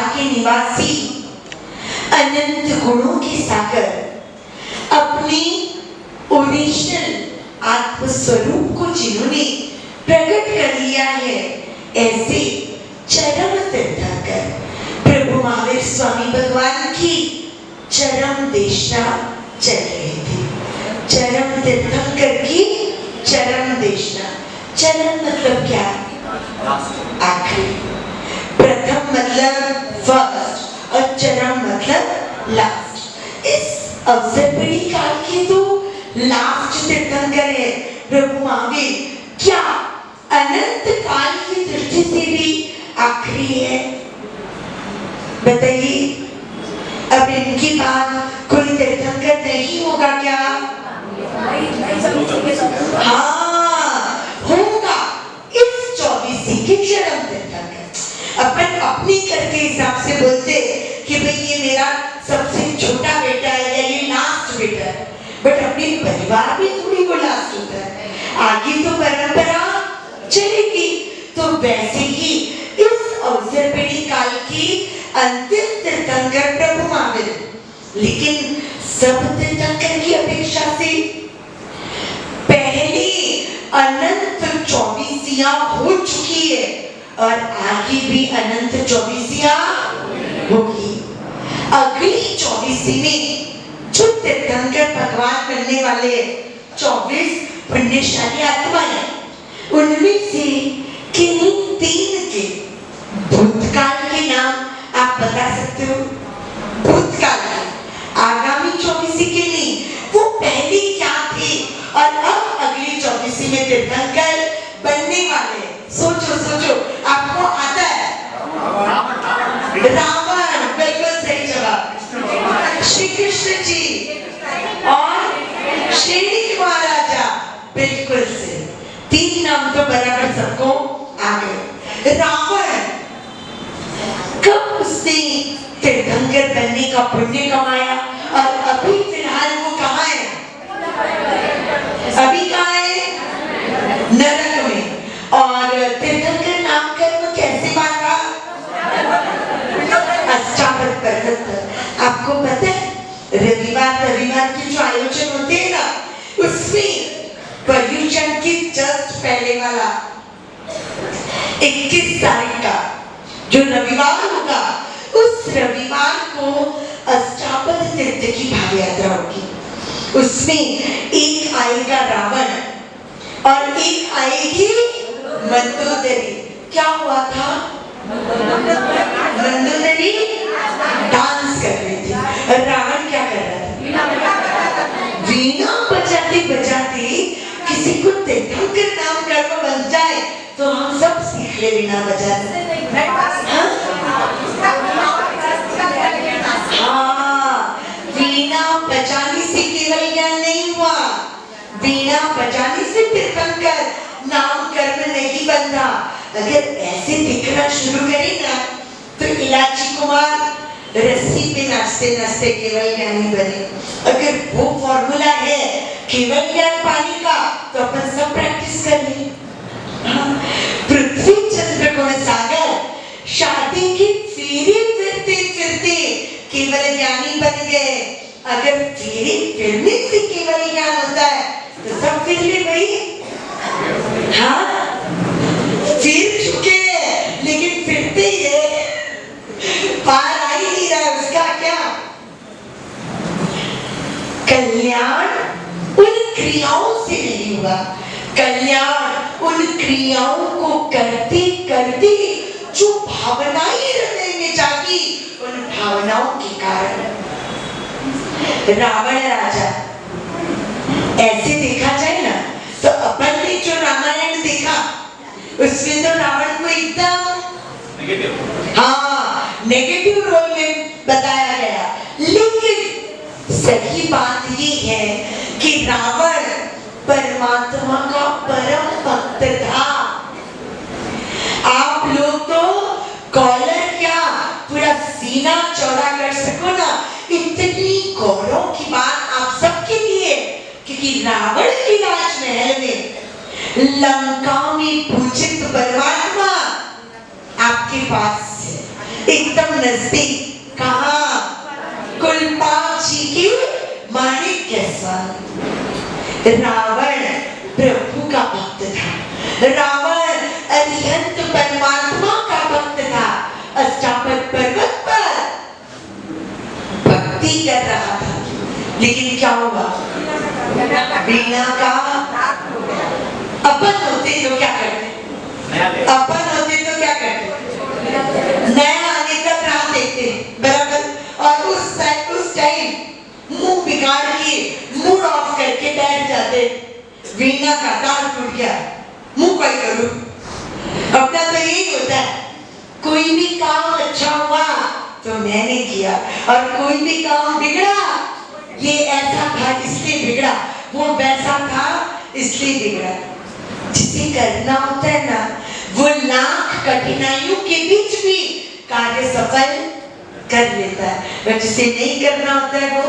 के निवासी, अनंत गुणों के सागर, अपने ओरिजिनल आत्म स्वरूप को जिन्होंने प्रकट कर लिया है, ऐसे चरम तीर्थंकर प्रभु महावीर स्वामी भगवान की चरम देशना चल रही थी। चरम तीर्थंकर की चरम देशना। चरम मतलब क्या? आखिरी। प्रथम मतलब फर्स्ट और चरम मतलब लास्ट। इस अवसर पीढ़ी काल के तो लास्ट तीर्थंकर है प्रभु महावीर। क्या अनंत काल की दृष्टि से भी आखिरी है? बताइए। अब इनकी बात कोई तीर्थंकर नहीं होगा क्या? हाँ होगा। इस 24 के चरम तीर्थंकर अपन अपनी करके हिसाब से बोलते कि भाई ये मेरा सबसे छोटा बेटा है या ये लास्ट बेटा है, बट अपने परिवार में थोड़ी को लास्ट होता है, आगे तो परंपरा चलेगी। तो वैसे ही इस अवसर पीढ़ी काल की अंतिम तीर्थंकर प्रभु महावीर, लेकिन सब तीर्थंकर की अपेक्षा से पहले अनंत 24 हो चुकी है और आगे भी अनंत 24 होगी। अगली 24 में जो तीर्थंकर भगवान बनने वाले 24 पुण्यशाली आत्माएं, उनमें से किन्हीं 3 के भूतकाल के नाम आप बता सकते हो? भूतकाल के, आगामी 24 के नहीं, वो पहले क्या थे और अब अगली 24 में तीर्थंकर बनने वाले। सोचो सोचो, आपको आता है? रावण, बिल्कुल सही जवाब। श्री कृष्ण जी और श्रीनिक महाराजा, बिल्कुल सही। 3 नाम तो बराबर सबको आ गए। रावण कब उसने तीर्थंकर बनने का पुण्य कमाया और अभी फिलहाल वो कहाँ है? अभी कहाँ है? नरक में। और तीर्थंकर नाम कर्म कैसे मांगा? अष्टावक्र पर्वत। आपको पता है रविवार के जो आयोजन होते हैं ना, उसमें पर्युषण की जस्ट पहले वाला 21 तारीख का जो रविवार होगा, उस रविवार को अष्टावक्र तीर्थ की भाव यात्रा होगी। उसमें एक आएगा रावण और एक आएगी मंदोदरी। क्या हुआ था? मंदोदरी डांस कर रही थी, रावण क्या कर रहा था? वीणा बजाते बजाते। किसी को तीर्थंकर नाम कर्म बन जाए तो हम सब सीख ले वीणा बजाते। हाँ, वीणा बजाने से केवल ज्ञान नहीं हुआ, वीणा बजाने से तीर्थंकर नाम कर्म नहीं बनता। अगर ऐसे दिखना शुरू करें ना तो इलाची कुमार रस्सी पे नाचते नाचते केवल ज्ञानी बने। अगर वो फॉर्मूला है केवल ज्ञान पाने का, तो अपन सब प्रैक्टिस कर लें। पृथ्वी चंद्र गुण सागर, शादी की फेरे फिरते फिरते केवल ज्ञानी बन गए। अगर फेरे फिरने से केवल ज्ञान होता है तो सब फिर ले भाई। हाँ, फिर चुके हैं लेकिन फिरते ही है, पार आ ही नहीं रहा। उसका क्या? कल्याण उन क्रियाओं से नहीं हुआ, कल्याण उन क्रियाओं को करते करते जो भावनाएं हृदय में जागी, उन भावनाओं के कारण। रावण राजा ऐसे देखा जाए ना तो अपन ने जो रामायण देखा उसमें तो रावण को एकदम नेगेटिव रोल में बताया गया। लेकिन सही बात ये है कि रावण परमात्मा का परम भक्त था। आप लोग तो कॉलर क्या पूरा सीना चौड़ा कर सको ना, इतनी गौरव की बात आप सबके लिए, क्योंकि रावण के राजमहल में लंका में पूजित परमात्मा आपके पास है। एकदम नजदीक, कहा कुलपाक्षी की माणिक्य स्वामी। रावण प्रभु का भक्त था, रावण अरिहंत परमात्मा का भक्त था। अष्टावक्र पर्वत पर भक्ति कर रहा था, लेकिन क्या हुआ? वीणा का अपन होते तो क्या करते? अपन होते तो क्या करते? नया आने का राह देखते, बराबर। और उस टाइम मुंह बिगाड़ के, मूड ऑफ करके बैठ जाते। वीणा का तार टूट गया, मुंह क्या करूं? अपना तो यही होता है, कोई भी काम अच्छा हुआ तो मैंने किया, और कोई भी काम बिगड़ा, ये ऐसा था इसलिए बिगड़ा, वो वैसा था इसलिए बिगड़ा। जिसे करना होता है ना, वो लाख कठिनाइयों के बीच भी कार्य सफल कर लेता है, और जिसे नहीं करना होता है वो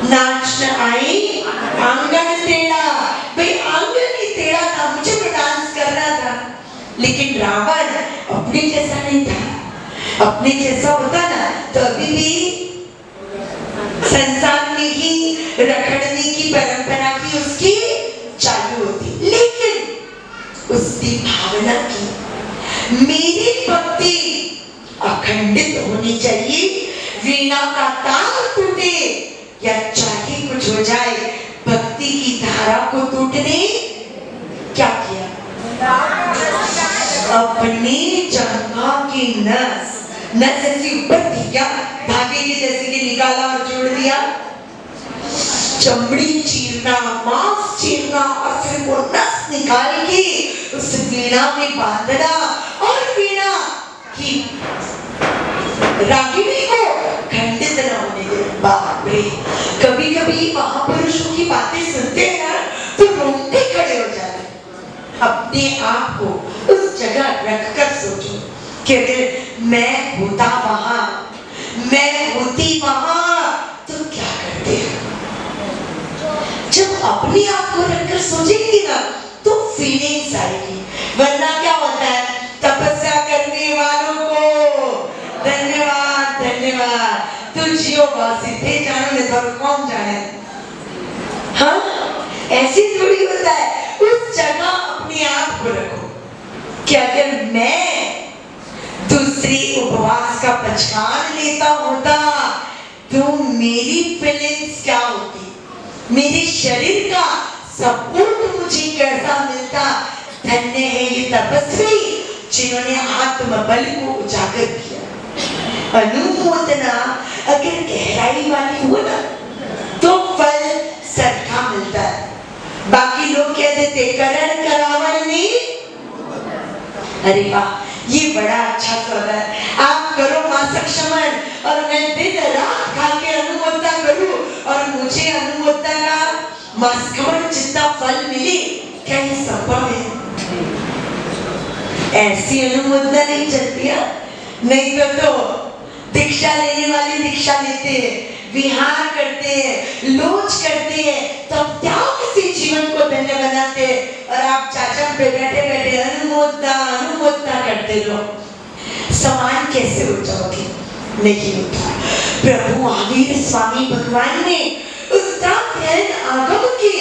नाच न आई आंगन टेढ़ा। भाई आंगन ही टेढ़ा था, मुझे तो डांस करना था, लेकिन रावण अपने जैसा नहीं था। अपने जैसा होता ना तो अभी भी संसार में ही रखड़ने की परंपरा की उसकी चालू होती, लेकिन उसकी भावना की मेरी भक्ति अखंडित होनी चाहिए। वीणा का तार टूटे या चाहे कुछ हो जाए, भक्ति की धारा को टूटने क्या किया? अपने जंघा की नस ऐसी ऊपर थी क्या, धागे के जैसे कि निकाला और जोड़ दिया। चमड़ी चीरना, मांस चीरना, और फिर वो नस निकाल के उस वीणा में बांधना, और वीणा की रागिनी को खंडित न होने दे। बाप रे, कभी कभी महापुरुषों की बातें सुनते हैं ना तो रोंगटे खड़े हो जाते हैं। अपने आप को उस जगह रखकर सोचो कि अगर मैं होता वहां, मैं होती वहां, तो क्या करते हैं? जब अपने आप को रखकर सोचेंगे ना तो फीलिंग्स आएगी, वरना क्या होता है? तपस्या करने वालों को धन्यवाद धन्यवाद, तुझियो वासिते जानो ने तो कौन जाने। हाँ, ऐसी थोड़ी होता है। उस जगह अपने आप को रखो कि अगर मैं दूसरी उपवास का पहचान लेता होता तो मेरी फीलिंग्स क्या होती, मेरे शरीर का सपोर्ट मुझे कैसा मिलता। धन्य है ये तपस्वी जिन्होंने आत्मबल को उजागर किया। अनुमोदना अगर गहराई वाली हो ना तो फल सबका मिलता है। बाकी लोग कह देते करण करावण ने, अरे वाह ये बड़ा अच्छा सौदा है, आप करो मासिक श्रवण और मैं दिन रात खा के अनुमोदना करूं और मुझे अनुमोदना का मासिक श्रवण जितना फल मिले, क्या ये संभव है? ऐसी अनुमोदना नहीं चलती है। नहीं तो दीक्षा लेने वाले दीक्षा लेते हैं, विहार करते हैं, लोच करते हैं, तब त्याग से जीवन को धन्य बनाते हैं, और आप चाचा पे बैठे बैठे अनुमोदना अनुमोदना करते रहो। समान कैसे हो जाओगे? नहीं होता। प्रभु महावीर स्वामी भगवान ने उत्तराखंड आगम के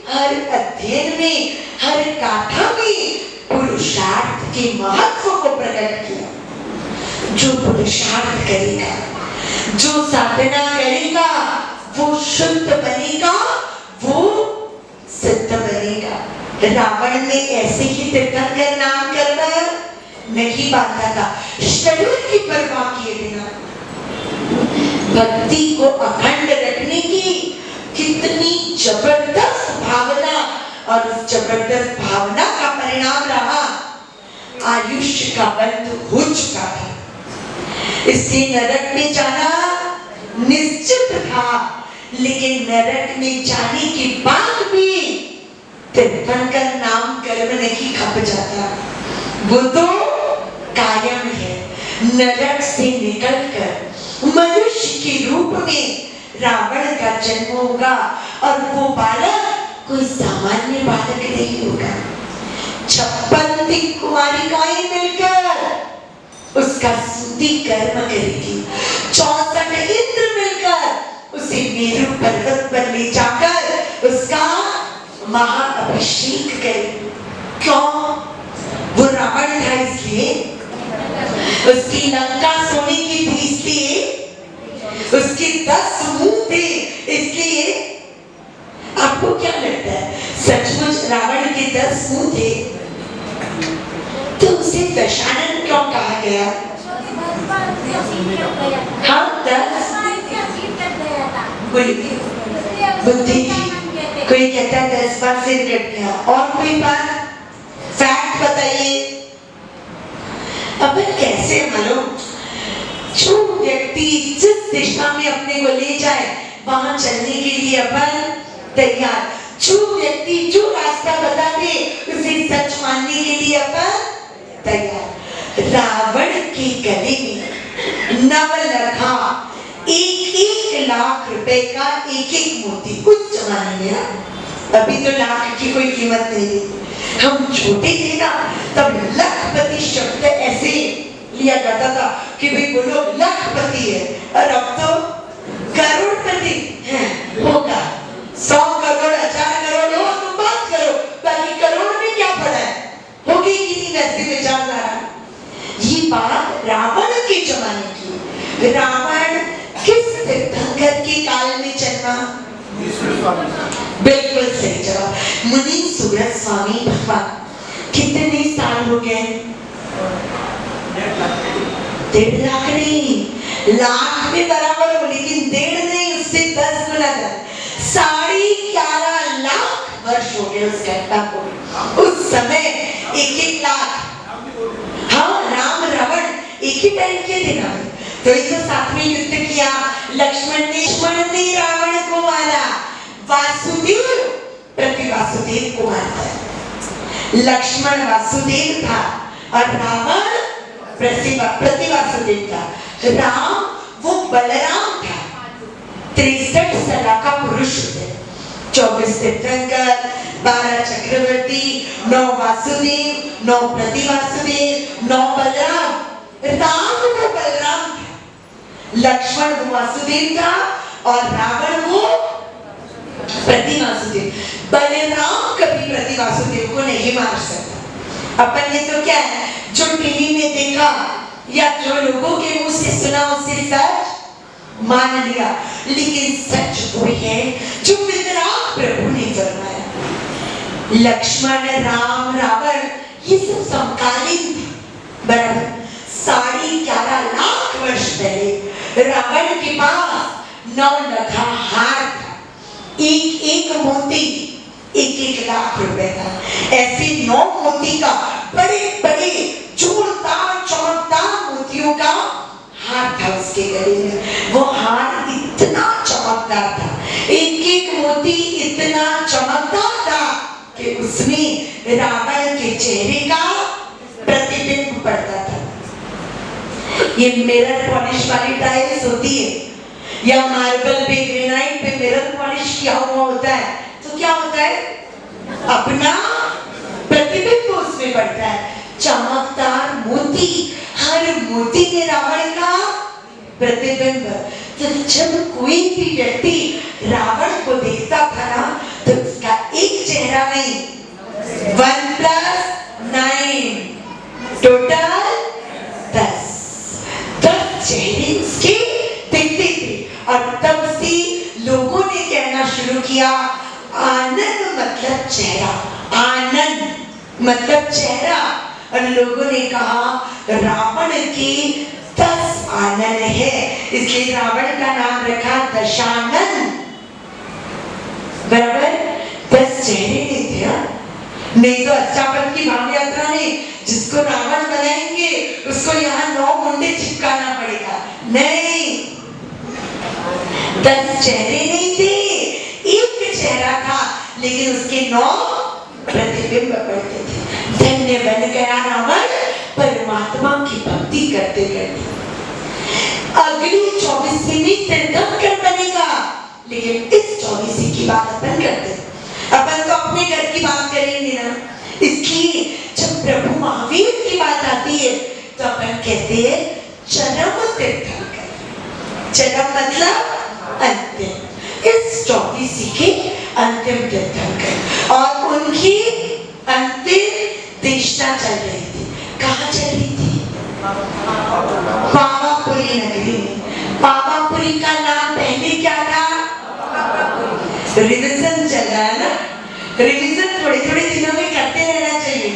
हर अध्ययन में, हर गाथा में पुरुषार्थ के महत्व को प्रकट किया। जो पुरुषार्थ करेगा, जो साधना करेगा, वो शुद्ध बनेगा, वो सिद्ध बनेगा। रावण ने ऐसे ही तीर्थंकर नाम करना नहीं बांधा था, शरीर की परवाह किए बिना भक्ति को अखंड रखने की कितनी जबरदस्त भावना, और उस जबरदस्त भावना का परिणाम रहा आयुष्य का बंध हो चुका था। इसलिए नरक में जाना निश्चित था, लेकिन नरक में जाने के बाद भी तीर्थंकर नाम कर्म नहीं खप जाता, वो तो कायम है। नरक से निकलकर मनुष्य के रूप में रावण का जन्म होगा, और वो बालक कोई सामान्य बालक नहीं होगा। 56 कुमारिकाएं मिलकर उसका सूती कर्म करेगी। 64 इंद्र मिलकर उसे मेरु पर्वत पर ले जाकर उसका महाअभिषेक करेंगे। क्यों? वो रावण था इसलिए, उसकी लंका सोने की थी इसलिए, उसके 10 मुंह थे इसलिए। आपको क्या लगता है सचमुच रावण के 10 मुंह थे तो उसे दशानन क्यों कहा गया? हाँ 10 बुद्धि थी। कोई कहता है 10 बार सिर कट गया, और कोई बात फैक्ट बताइए। अब कैसे मालूम? जो व्यक्ति जिस दिशा में अपने को ले जाए वहां चलने के लिए अपन तैयार। जो व्यक्ति जो रास्ता बता दे उसे सच मानने के लिए अपन तैयार। रावण के गले में नवलखा 1-1 लाख रुपए का एक मोती उस जमाने में। अभी तो लाख की कोई कीमत नहीं है। हम छोटे थे ना तब लखपति शब्द ऐसे लिया जाता था कि भाई बोलो लखपति है, और अब तो करोड़पति है होगा। 100 करोड़ 1000 करोड़ हो तो बात करो, बाकी करोड़ में क्या पड़ा है, होगी कि नहीं वैसे विचारधारा। ये बात रावण के जमाने की। रावण किस तीर्थंकर के काल में जन्मा? बिल्कुल सही जवाब, मुनि सूरत स्वामी भगवान। कितने साल हो गए? 1.5 लाख नहीं, लाख में बराबर हो, लेकिन 1.5 नहीं, उससे 10 गुना 11.5 लाख वर्ष हो गए उस घटना को। उस समय 1-1 लाख। हाँ राम रावण एक ही टाइम के थे ना, तो एक तो साथ में युद्ध किया। लक्ष्मण ने रावण को मारा, वासुदेव प्रति वासुदेव को मारता है। लक्ष्मण वासुदेव था और रावण प्रति वासुदेव था। राम वो बलराम था। 63 साल का पुरुष होते, 24 तीर्थंकर, 12 चक्रवर्ती, 9 वासुदेव, 9 प्रति वासुदेव, 9 बलराम। राम वो बलराम था, लक्ष्मण वो वासुदेव था और रावण वो प्रति वासुदेव। बलराम कभी प्रति वासुदेव को नहीं मार सकता। अपन ने तो क्या है, जो टीवी में देखा या जो लोगों के मुंह से सुना उसे सच मान लिया, लेकिन सच वो है जो वितराग प्रभु ने फरमाया। लक्ष्मण राम रावण ये सब समकालीन थे, बराबर। 11.5 लाख वर्ष पहले रावण के पास 9 लखा हार था, एक मोती 1-1 लाख रुपए का। ऐसे 9 मोती का बड़े बड़े जोरदार चमकदार मोतियों का हार था उसके गले में। वो हार इतना चमकदार था, एक मोती इतना चमकदार था कि उसमें रावण के चेहरे का प्रतिबिंब पड़ता था। ये मिरर पॉलिश वाली टाइल्स होती है या मार्बल पे ग्रेनाइट पे मिरर पॉलिश किया हुआ होता है, तो क्या होता है, अपना प्रतिबिंब उसमें पड़ता है। चमकदार मोती, हर मोती में रावण का प्रतिबिंब। तो जब कोई भी व्यक्ति रावण को देखता था ना, तो उसका एक चेहरा नहीं, 1+9 टोटल 10 चेहरे उसके दिखते थे। और तब से लोगों ने कहना शुरू किया, आनंद मतलब चेहरा, आनंद मतलब चेहरा। और लोगों ने कहा रावण के 10 आनंद है, इसलिए रावण का नाम रखा दशानन, बराबर। 10 चेहरे नहीं थे। नहीं तो अष्टापद की भाव यात्रा में जिसको रावण बनाएंगे उसको यहाँ 9 मुंडे चिपकाना पड़ेगा। नहीं, 10 चेहरे नहीं थे, एक चेहरा था, लेकिन उसके 9 प्रतिबिंब पड़ते थे। धन्य बन गया रावण परमात्मा की भक्ति करते करते। अगली 24वीं में तीर्थंकर बनेगा, लेकिन इस 24वीं की बात अपन करते, अपन तो अपने घर की बात करेंगे ना। इसलिए जब प्रभु महावीर की बात आती है तो अपन कहते हैं चरम तीर्थंकर। चरम मतलब अंतिम। इस 84 के अंतिम तीर्थंकर और उनकी अंतिम देशना चल रही थी। कहाँ चल रही थी? पावापुरी नगरी में। पावापुरी का नाम पहले क्या था? रिविजन चल रहा है ना, रिविजन थोड़े थोड़े दिनों में करते रहना चाहिए।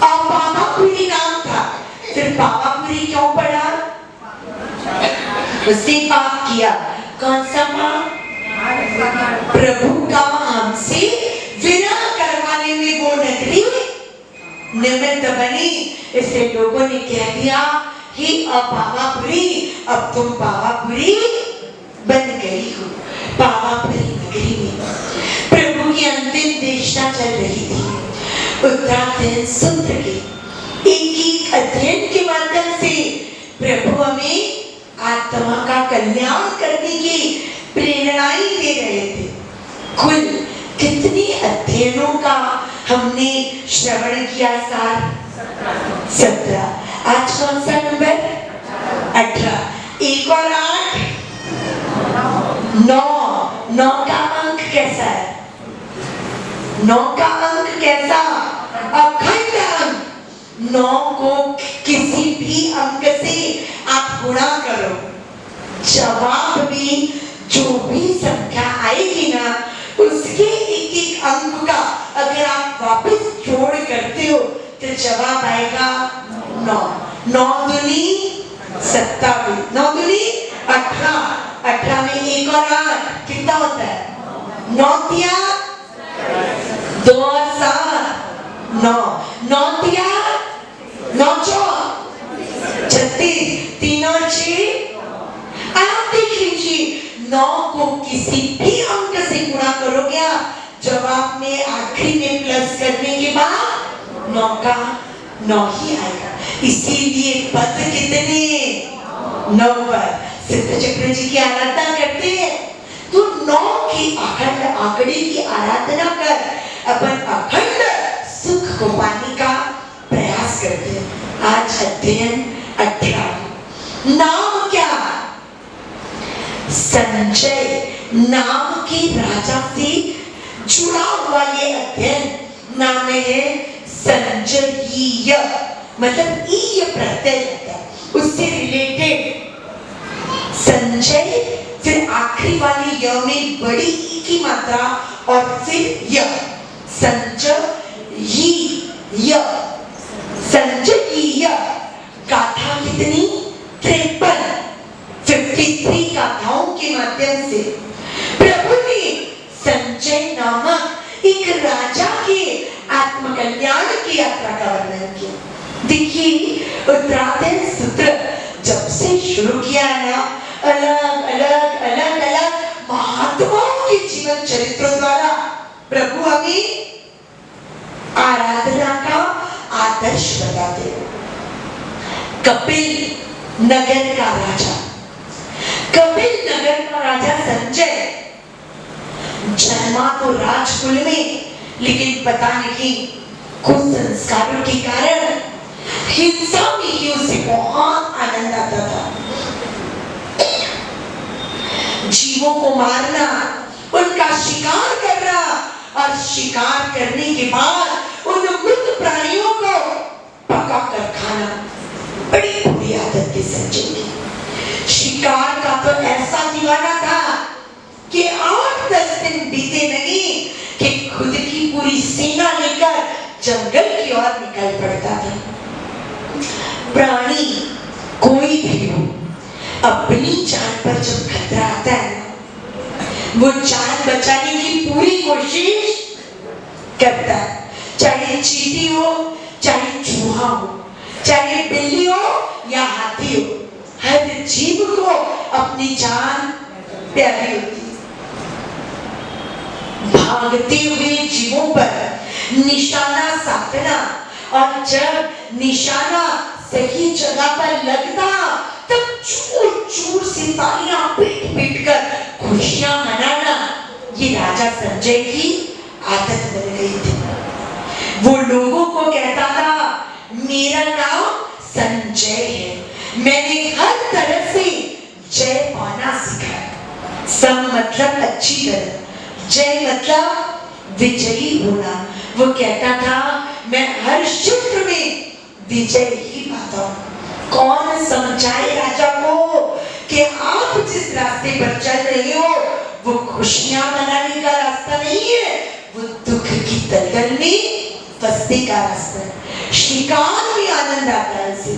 और पावापुरी नाम था, फिर पावापुरी क्यों पड़ा? उसने पाप किया। कौन सा पाप? प्रभु का हमसे विरह करवाने में वो नगरी निमित्त बनी। इसलिए लोगों ने कह दिया कि अब पावापुरी, अब तुम पावापुरी बन गई हो। पावापुरी नगरी में प्रभु की अंतिम देशना चल रही थी। उत्तराध्ययन सूत्र के एक अध्ययन के माध्यम से प्रभु हमें आत्मा का कल्याण करने की प्रेरणाएं दे रहे थे। कुल कितने अध्ययनों का हमने श्रवण किया? 17। आज कौन सा नंबर? 18। एक और 8, 9। 9 का अंक कैसा है? 9 का अंक कैसा? अखंड अंक। 9 को किसी भी अंक से आप गुणा करो, जवाब में जो भी संख्या आएगी ना, उसके एक एक अंक का अगर आप वापस जोड़ करते हो तो जवाब आएगा 9। 9 दूनी 27, 9 दूनी 18, 18 में 1 और 8 कितना होता है? 9 तिया 2 और 7 9, 9 तिया 9 चौक 36, 3 और 6। आप देख लीजिए 9 को किसी भी अंक से गुणा करोगे आप, जवाब में आखिरी में प्लस करने के बाद 9 का 9 ही आएगा। इसीलिए पद कितने? 9 पद। सिद्ध चक्र जी की आराधना करते हैं तो 9 की अखंड आंकड़े की आराधना कर अपन अखंड सुख को पाने का प्रयास करते हैं। आज अध्ययन 18। नाम क्या? संजय नाम के राजा से जुड़ा हुआ ये अध्ययन नाम है संजयीय, मतलब ईय प्रत्यय लगता है, उससे रिलेटेड संजय, फिर आखिरी वाली य में बड़ी ई की मात्रा और फिर य, संजयी य, संजयीय। गाथा कितनी? 53 गाथाओं के माध्यम से प्रभु ने संजय नामक एक राजा के आत्मकल्याण की यात्रा का वर्णन किया। देखिए उत्तराध्ययन सूत्र जब से शुरू किया ना, अलग अलग महात्माओं के जीवन चरित्रों द्वारा प्रभु हमें आराधना का आदर्श बताते हैं। कपिल नगर का राजा, कपिल नगर का राजा संजय जन्मा तो राजकुल में, लेकिन पता नहीं कुछ संस्कारों के कारण हिंसा में ही उसे बहुत आनंद आता था। जीवों को मारना, उनका शिकार करना और शिकार करने के बाद उन मृत प्राणियों को पका कर खाना बड़ी बुरी आदत थी संजय की। शिकार का तो ऐसा दीवाना था कि 8-10 दिन बीते नहीं कि खुद की पूरी सेना लेकर जंगल की ओर निकल पड़ता था। प्राणी कोई भी हो, अपनी जान पर जब खतरा आता है वो जान बचाने की पूरी कोशिश करता है, चाहे चींटी हो, चाहे चूहा हो, चाहे बिल्ली हो या हाथी हो, हर जीव को अपनी जान प्यारी होती है। भागते हुए जीवों पर निशाना साधना, और जब निशाना सही जगह पर लगता तब चूर चूर से तालियां पीट पीट कर खुशियां मनाना, ये राजा संजय की आदत बन गई थी। वो लोगों को कहता था, मेरा नाम संजय है। मैंने हर तरह से जय पाना सीखा है। सम मतलब अच्छी तरह, जय मतलब विजयी होना। वो कहता था मैं हर क्षेत्र में विजय ही पाता हूँ। कौन समझाए राजा को कि आप जिस रास्ते पर चल रहे हो वो खुशियां मनाने का रास्ता नहीं है, वो दुख की दलदल में फंसने का रास्ता है। शिकार में आनंद आता है उसे।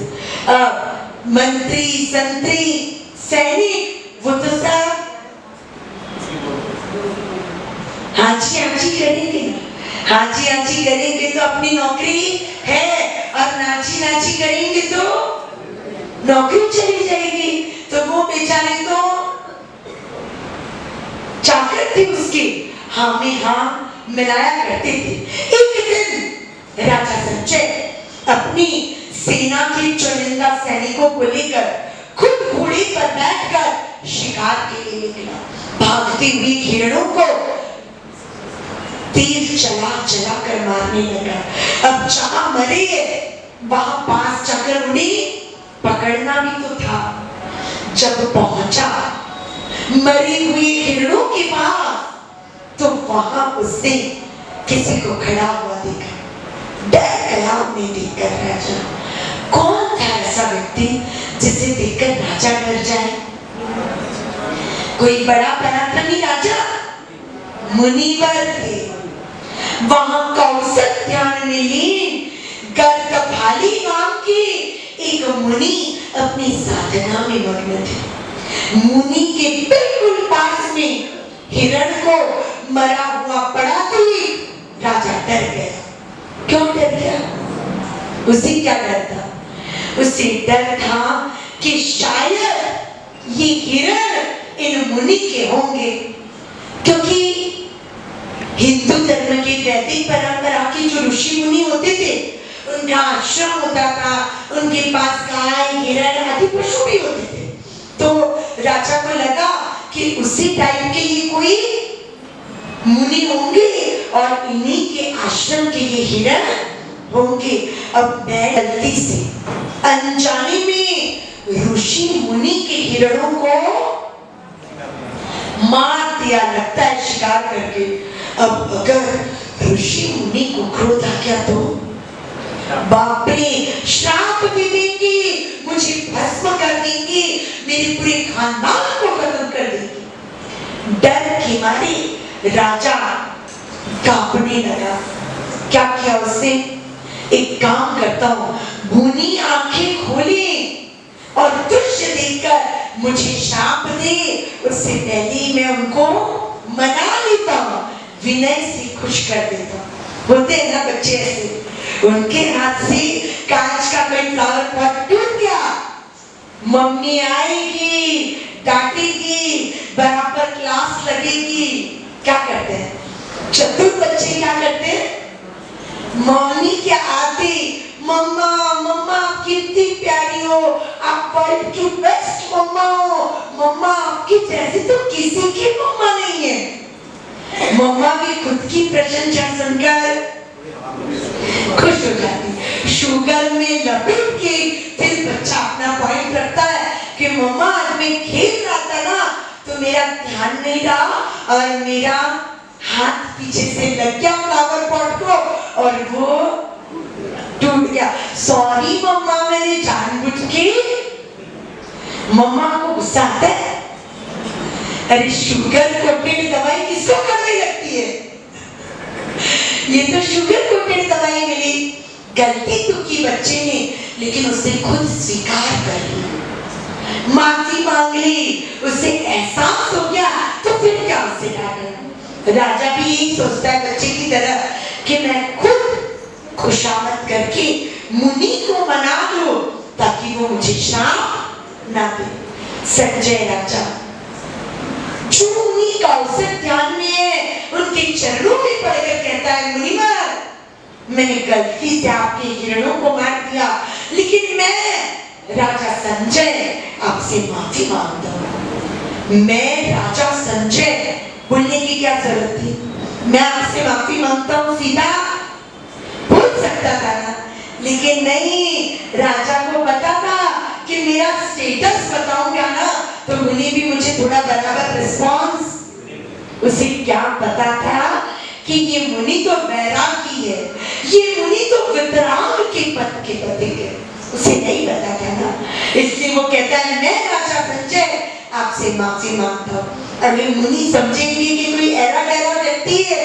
मंत्री, संतरी, सैनिक वो तो सब हाजी हाजी करेंगे, हाजी हाजी करेंगे तो अपनी नौकरी है, और नाची नाची करेंगे तो नौकरी चली जाएगी। तो वो बेचारे तो चाकर थे उसके, हाँ में हाँ मिलाया करते थे। एक दिन राजा संजय अपनी सेना के चुनिंदा सैनिकों को लेकर खुद घोड़े पर बैठकर शिकार के लिए निकला। भागते हुए हिरणों को तीर चला चला कर मारने लगा। अब जहां मरे वहां पास जाकर उन्हें पकड़ना भी तो था। जब पहुंचा मरे हुए हिरणों के पास तो वहां उसने किसी को खड़ा हुआ देखा। डर गया उन्हें देखकर राजा। कौन था ऐसा व्यक्ति जिसे देखकर राजा डर जाए? कोई बड़ा पराक्रमी राजा मुनिवर थे। वहां कौशल ध्यान में लीन गर्दभाली नाम की एक मुनि अपनी साधना में मग्न थे। मुनि के बिल्कुल पास में हिरण को मरा हुआ पड़ा थी। राजा डर गया। क्यों डर गया? उसे क्या डर था? उसे डर था कि शायद ये हिरण इन मुनि के होंगे, क्योंकि हिंदू धर्म की वैदिक परंपरा के जो ऋषि मुनि होते थे उनका आश्रम होता था, उनके पास गाय, हिरण आदि पशु भी होते थे। तो राजा को लगा कि उसी टाइप के ये कोई मुनि होंगे और इन्हीं के आश्रम के ये हिरण होंगे। अब मैं गलती से अनजाने में ऋषि मुनि के हिरणों को मार दिया, लगता है शिकार करके। अब अगर ऋषि मुनि को क्रोध आ गया तो बाप रे, श्राप दे देंगे, मुझे भस्म कर देंगे, मेरे पूरे खानदान को खत्म कर देंगे। डर के मारे राजा कांपने लगा। क्या किया उसने? एक काम करता हूं, भूनी आंखें खोले और दृश्य देखकर मुझे श्राप दे, उससे पहले मैं उनको मना लेता हूं, विनय से खुश कर देता हूं। बोलते हैं ना बच्चे ऐसे, उनके हाथ से कांच का कोई फ्लावर पॉट टूट गया, मम्मी आएगी, डांटेगी, बराबर क्लास लगेगी। क्या करते हैं चतुर बच्चे? क्या करते हैं? मम्मी के आते, मम्मा मम्मा कितनी प्यारी हो, आप वर्ल्ड की बेस्ट मम्मा हो, मम्मा आपकी जैसी तो किसी की मम्मा नहीं है। मम्मा भी खुद की प्रशंसा सुनकर खुश हो जाती। शुगर में लपेट के फिर बच्चा अपना पॉइंट रखता है कि मम्मा आज मैं खेल रहा था ना तो मेरा ध्यान नहीं रहा और मेरा हाथ पीछे से लग गया फ्लावर पॉट को और वो टूट गया। सॉरी मम्मा, मैंने जानबूझ के। मम्मा को गुस्सा आता है। अरे शुगर कोटेड दवाई किसको करने लगती है? ये तो शुगर कोटेड दवाई मिली। गलती तो की बच्चे ने, लेकिन उसने खुद स्वीकार कर ली, माफी मांग ली, उसे एहसास हो गया, तो फिर क्या उसे डांटे। राजा भी यही सोचता है बच्चे की तरह कि मैं खुद खुशामद करके मुनि को मना दूं ताकि वो मुझे श्राप ना दे। संजय राजा जो मुनि का अवसर ध्यान में है, उनके चरणों में पड़कर कहता है, मुनिवर, मैंने गलती से आपके हिरणों को मार दिया, लेकिन मैं राजा संजय आपसे माफी मांगता हूँ। मैं राजा संजय बोलने की क्या जरूरत थी? मैं आपसे माफी मांगता हूँ सीधा बोल सकता था ना लेकिन नहीं, राजा को पता था कि मेरा स्टेटस बताऊंगा ना तो मुनि भी मुझे थोड़ा बराबर रिस्पॉन्स। उसे क्या पता था कि ये मुनि तो वैरागी है, ये मुनि तो वितराग के पद के पति है। उसे नहीं पता था ना, इसलिए वो कहता है मैं राजा संजय आपसे माफी मांगता हूँ। अरे मुनि समझेंगे कि कोई ऐरा गहरा व्यक्ति है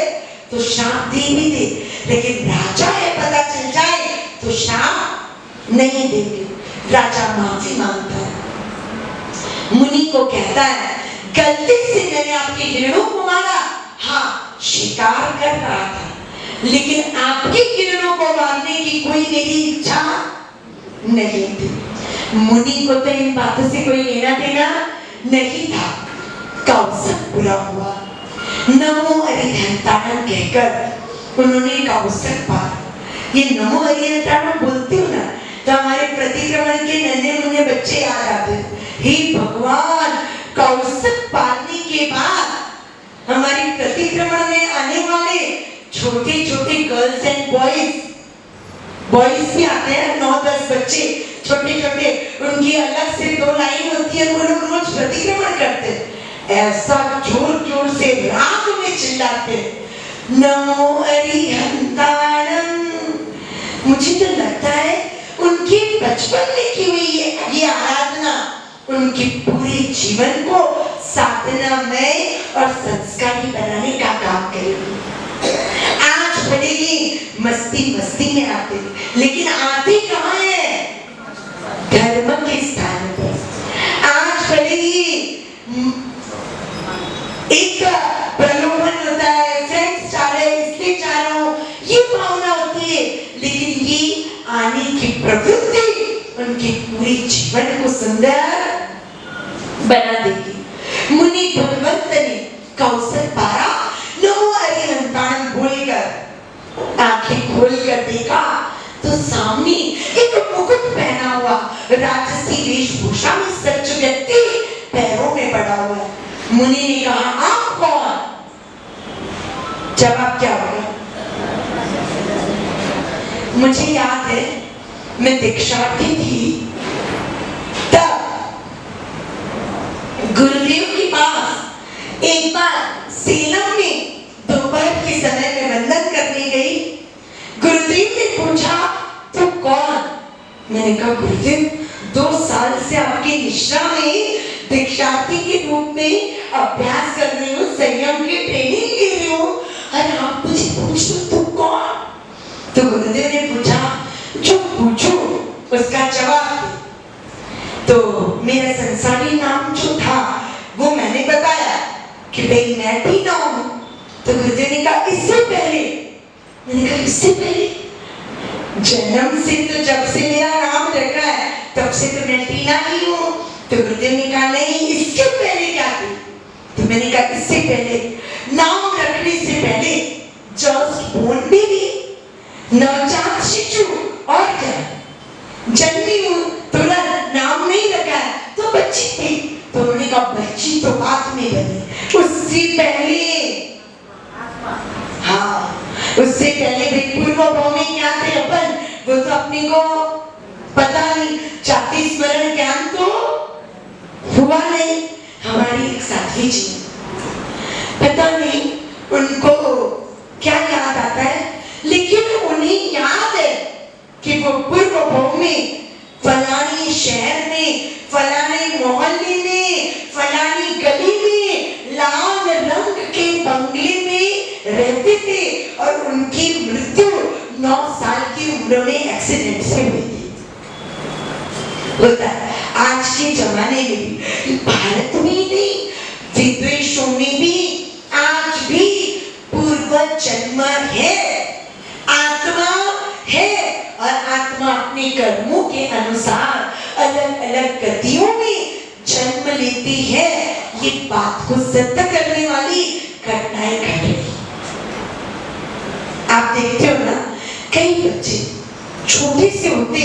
तो शाप दे भी दे, लेकिन राजा है पता चल जाए तो शाप नहीं देंगे। राजा माफी मांगता है, मुनि को कहता है गलती से मैंने आपके हिरणों को मारा, हाँ शिकार कर रहा था, लेकिन आपके हिरणों को मारने की कोई मेरी इच्छा नहीं थी। मुनि को तो इन बातों से कोई लेना देना नहीं था। कौसक बुरा हुआ, नमो अरिहंताणम कहकर उन्होंने कौसक पार। ये नमो अरिहंताणम बोलती हूँ ना तो हमारे प्रतिक्रमण के नन्हे मुन्ने बच्चे याद आते। हे भगवान, कौसक पारने के बाद हमारी प्रतिक्रमण में आने वाले छोटे छोटे गर्ल्स एंड बॉयज भी आते हैं, 9-10 बच्चे छोटे छोटे, उनकी अलग से 2 लाइन होती है, वो लोग रोज प्रतिक्रमण करते हैं। ऐसा जोर जोर से राग में चिल्लाते नमो अरिहंताणम। मुझे तो लगता है उनके बचपन में की हुई ये आराधना उनके पूरे जीवन को साधनामय और संस्कारी बनाने का काम करेगी। आज भले ही मस्ती मस्ती में आते, लेकिन आते कहाँ है? धर्म के स्थान पर। आज भले ही एक प्रलोभन होता है, फ्रेंड्स चाह रहे इसलिए चाह रहा हूँ, ये भावना होती है, लेकिन ये आने की प्रवृत्ति उनके पूरे जीवन को सुंदर बना देगी। मुनि भगवंत ने कौसक पारा, नमो अरिहंताणम बोलकर आंखें खोलकर देखा तो सामने एक मुकुट पहना हुआ राजसी वेशभूषा में सच व्यक्ति पैरों में पड़ा हुआ है। मुनि ने कहा आप कौन? जवाब क्या होगा? मुझे याद है मैं दीक्षार्थी थी, तब गुरुदेव के पास एक बार सेलम में दोपहर के समय में वंदन करने गई। गुरुदेव ने पूछा तू कौन? मैंने कहा गुरुदेव 2 साल से आपकी निष्ठा में दीक्षार्थी के रूप में अभ्यास कर रही हूँ, संयम की ट्रेनिंग ले रही हूँ, और आप मुझे पूछ लो तू कौन? तो गुरुदेव ने पूछा जो पूछो उसका जवाब दे। तो मेरा संसारी नाम जो था वो मैंने बताया कि भाई मैं टीना हूँ। तो गुरुदेव ने कहा इससे पहले? मैंने कहा इससे पहले जन्म से तो जब से मेरा नाम रखा है तब से तो मैं टीना ही हूँ। तो गुरुदेव ने कहा नहीं इसके पहले क्या थी? तो मैंने कहा इससे पहले नाम रखने से पहले जस्ट बोर्न बेबी, नवजात शिशु, और क्या जन्मी हूँ, तुरंत नाम नहीं रखा है तो बच्ची थी। तो उन्होंने कहा बच्ची तो बाद में बनी, उससे पहले, हाँ उससे पहले भी पूर्व भाव में क्या थे अपन, वो तो अपने को पता नहीं, जाति स्मरण ज्ञान तो हुआ नहीं। हमारी एक साथी जी पता नहीं उनको क्या याद आता है, लेकिन उन्हें याद है कि वो पूर्व भाव में फलानी शहर में, फलाने मोहल्ले में, फलानी गली में लाल रंग के बंगले में रहते थे और उनकी मृत्यु 9 साल की उम्र में एक्सीडेंट से हुई थी। होता है आज के जमाने में भी, भारत में नहीं विदेशों में भी आज भी पूर्व जन्म है, आत्मा है, और आत्मा अपने कर्मों के अनुसार अलग अलग गतियों में जन्म लेती है। ये बात को सिद्ध करने वाली घटनाएं घट रही। आप देखते हो ना कई बच्चे छोटे से होते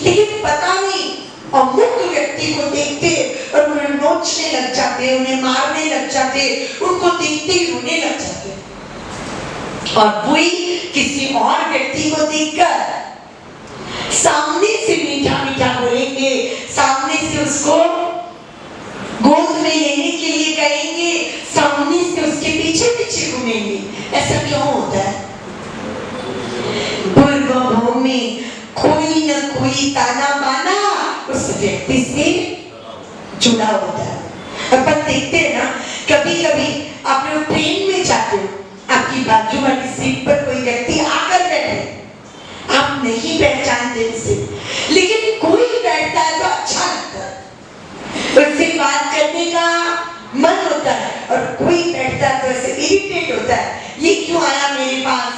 लेकिन पता नहीं अमुक व्यक्ति को देखते और उन्हें नोचने लग जाते, उन्हें मारने लग जाते, उनको देखते ही रोने लग जाते। और वही किसी और व्यक्ति को देखकर सामने से मीठा मीठा बोलेंगे, सामने से उसको गोद में लेने के लिए कहेंगे, सामने से उसके पीछे पीछे घूमेंगे। ऐसा क्यों होता है? पूर्व भाव में कोई न कोई ताना बाना उस व्यक्ति से जुड़ा होता है। अपन देखते हैं ना, कभी कभी आप लोग ट्रेन में जाते हो, आपकी बाजू वाली सीट पर कोई व्यक्ति आकर बैठे, आप नहीं पहचानते उसे, लेकिन कोई बैठता है तो अच्छा लगता है, उससे बात करने का मन होता है, और कोई बैठता है तो ऐसे इरिटेट होता है, ये क्यों आया मेरे पास,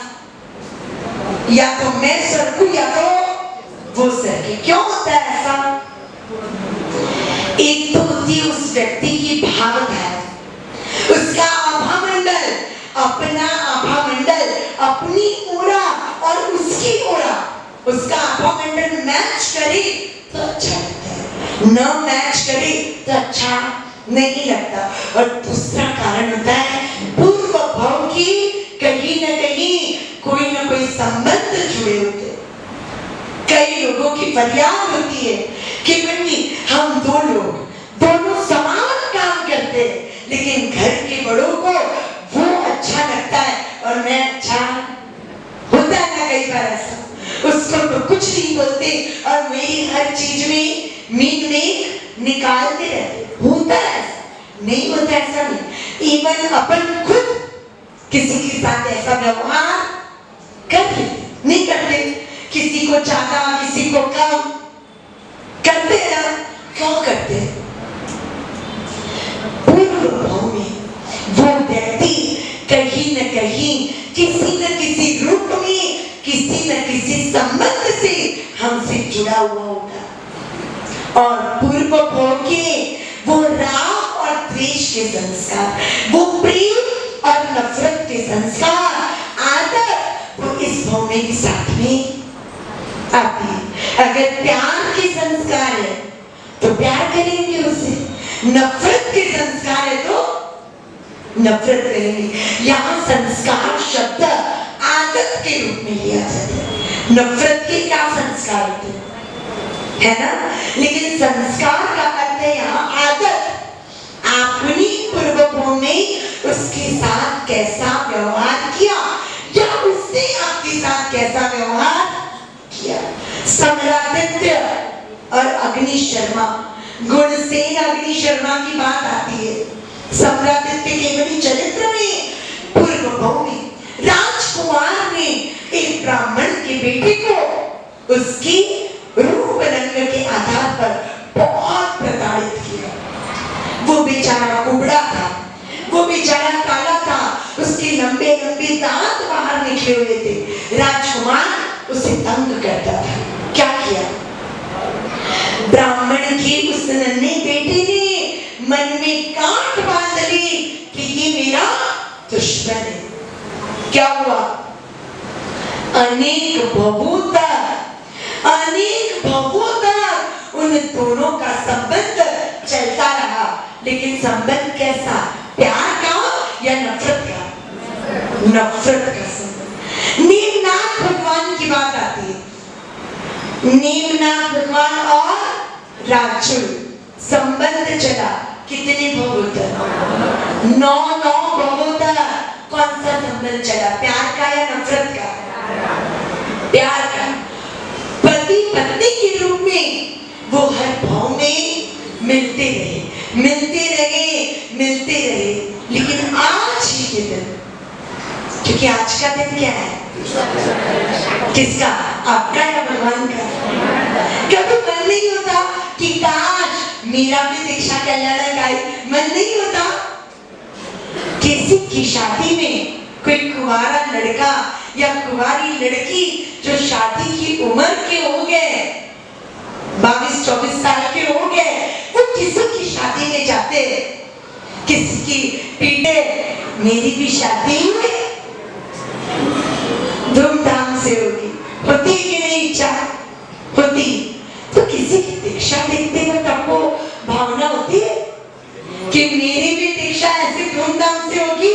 या तो मैं सरकूं या तो वो सरके। क्यों होता है ऐसा? एक तो होती है उस व्यक्ति की भावधारा, उसका आभा मंडल, अपना आभा मंडल, अपनी ओरा और उसकी ओरा, उसका आभा मंडल मैच करे तो अच्छा लगता है, न मैच करे तो अच्छा नहीं लगता। और दूसरा कारण होता है पूर्व भाव की कहीं न कहीं कोई न कोई संबंध जुड़े होते। कई लोगों की फरियाद होती है कि बंदी हम दो लोग दोनों समान काम करते हैं, लेकिन घर के बड़ों को वो अच्छा लगता है और मैं अच्छा, होता है ना कई बार ऐसा, उसको तो कुछ नहीं बोलते और मेरी हर चीज में मीन में निकालते रहते। होता है ऐसा? नहीं होता ऐसा नहीं। इवन अपन खुद किसी के साथ ऐसा व्यवहार करते नहीं करते, किसी को ज्यादा किसी को कम करते हैं ना, क्यों करते हैं? पूर्व भाव में वो व्यक्ति कहीं न कहीं किसी न किसी रूप में किसी न किसी संबंध से हमसे जुड़ा हुआ होगा। और पूर्व भाव के वो राग और द्वेष के संस्कार, वो प्रेम और नफरत के संस्कार, आदत, वो इस भाव में भी साथ में आती है। अगर प्यार के संस्कार है तो प्यार करेंगे उसे, नफरत के संस्कार है तो नफरत करेंगे। यहाँ संस्कार शब्द आदत के रूप में लिया जाता है। नफरत के क्या संस्कार होते हैं, है ना? लेकिन संस्कार का अर्थ है यहाँ आदत। आपने पूर्व भाव में उसके साथ कैसा व्यवहार किया या उसने आपके साथ कैसा व्यवहार किया। सम्रादित्य और अग्नि शर्मा, गुणसेन अग्नि शर्मा की बात आती है। सम्रादित्य के बड़ी चरित्र में पूर्व भाव में राजकुमार ने एक ब्राह्मण के बेटे को उसकी रूप रंग के आधार पर बहुत प्रताड़ित किया। वो बेचारा कुबड़ा था, वो बेचारा काला था, उसके लंबे लंबे दांत बाहर निकले हुए थे। राजकुमार उसे तंग करता था। क्या किया? ब्राह्मण के उस नन्हे बेटे ने मन में गांठ बांध ली कि ये मेरा दुश्मन है। क्या हुआ? अनेक भवों तक उन दोनों का संबंध चलता रहा, लेकिन संबंध कैसा? प्यार का या नफरत का? नफरत का संबंध। नेमनाथ भगवान की बात आती है। नेमनाथ भगवान और राक्षस संबंध चला कितने भवों तक? 9 भवों तक। कौन सा संबंध चला? प्यार का या नफरत का? प्यार का। पति पत्नी के रूप में वो हर भाव में मिलते रहे, लेकिन आज ही के दिन, क्योंकि आज का दिन क्या है? किसका? आपका या भगवान का? कभी मन नहीं होता कि काश मेरा भी दीक्षा कल्याणक आई? मन नहीं होता? किसी की शादी में कोई कुंवारा लड़का या कुंवारी लड़की जो शादी की उम्र के हो गए, 22-24 साल के हो गए, वो किसी की शादी में जाते, किसी की पीटे, मेरी भी शादी धूमधाम से होती कि नहीं? इच्छा होती तो किसी की दीक्षा देखते वक्त आपको भावना होती है कि मेरी भी दीक्षा ऐसे धूमधाम से होती है।